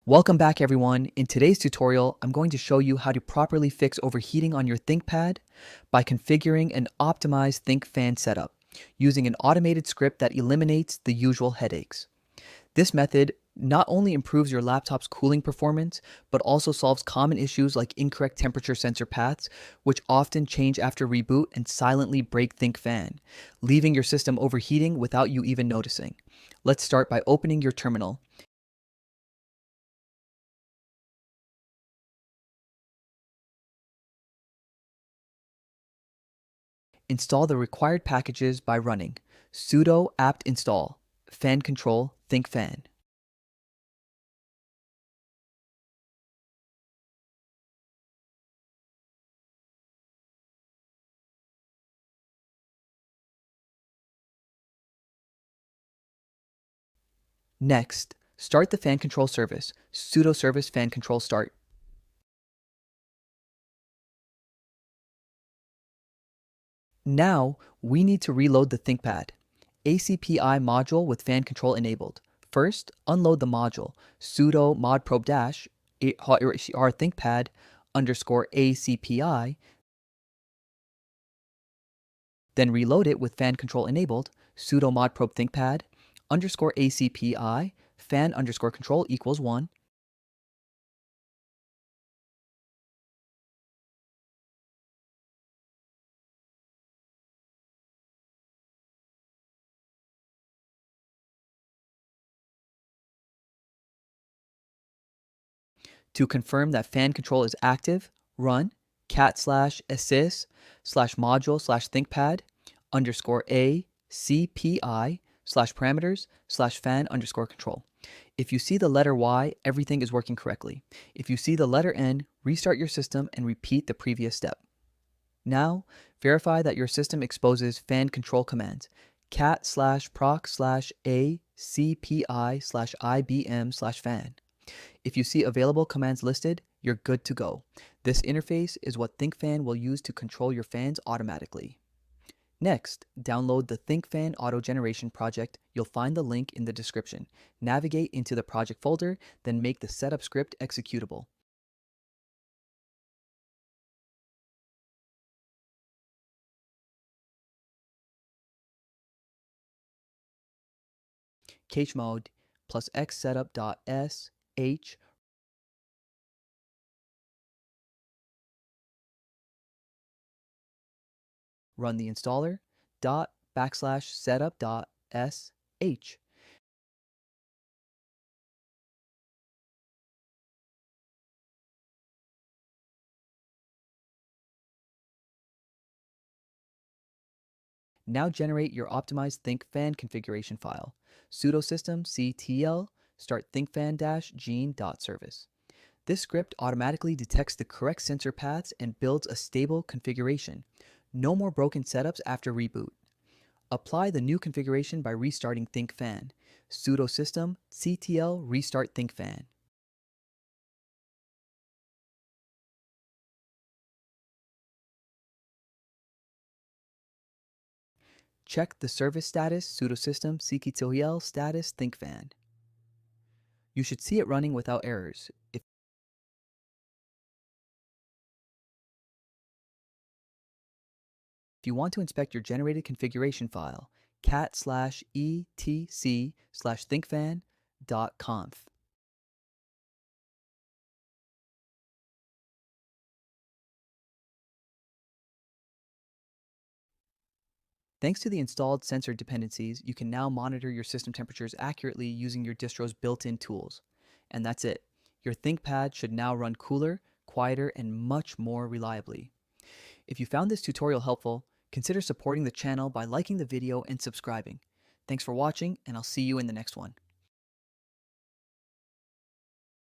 Welcome back everyone. In today's tutorial, I'm going to show you how to properly fix overheating on your ThinkPad by configuring an optimized ThinkFan setup using an automated script that eliminates the usual headaches. This method not only improves your laptop's cooling performance, but also solves common issues like incorrect temperature sensor paths, which often change after reboot and silently break ThinkFan, leaving your system overheating without you even noticing. Let's start by opening your terminal. Install the required packages by running sudo apt install fan control thinkfan. Next, start the fan control service sudo service fan control start. Now, we need to reload the ThinkPad. ACPI module with fan control enabled. First, unload the module sudo modprobe dash our ThinkPad underscore ACPI, then reload it with fan control enabled sudo modprobe ThinkPad underscore ACPI fan underscore control equals 1. To confirm that fan control is active, run cat/assist/module/thinkpad underscore ACPI/parameters/fan underscore control. If you see the letter Y, everything is working correctly. If you see the letter N, restart your system and repeat the previous step. Now, verify that your system exposes fan control commands cat/proc/ACPI/IBM/fan. If you see available commands listed, you're good to go. This interface is what ThinkFan will use to control your fans automatically. Next, download the ThinkFan Auto Generation project. You'll find the link in the description. Navigate into the project folder, then make the setup script executable. Cache mode plus xsetup.sh run the installer /setup.sh. Now generate your optimized ThinkFan configuration file. Sudo systemctl start thinkfan-gen.service. This script automatically detects the correct sensor paths and builds a stable configuration. No more broken setups after reboot. Apply the new configuration by restarting ThinkFan. Sudo systemctl restart thinkfan. Check the service status sudo systemctl status thinkfan. You should see it running without errors. If you want to inspect your generated configuration file, cat/etc/thinkfan.conf. Thanks to the installed sensor dependencies, you can now monitor your system temperatures accurately using your distro's built-in tools. And that's it. Your ThinkPad should now run cooler, quieter, and much more reliably. If you found this tutorial helpful, consider supporting the channel by liking the video and subscribing. Thanks for watching, and I'll see you in the next one.